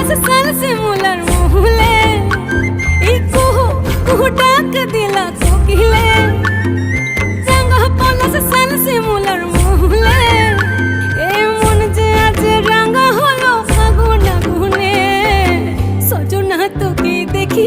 পলাশ সাল শিমুলার মহুলে এই কুহু কুহু ডাক দিলা কোকিলে রাঙা পলাশ সাল শিমুলার মহুলে এই মন যে আজ রাঙা হলো আগুন আগুনে সজনা তোকে দেখি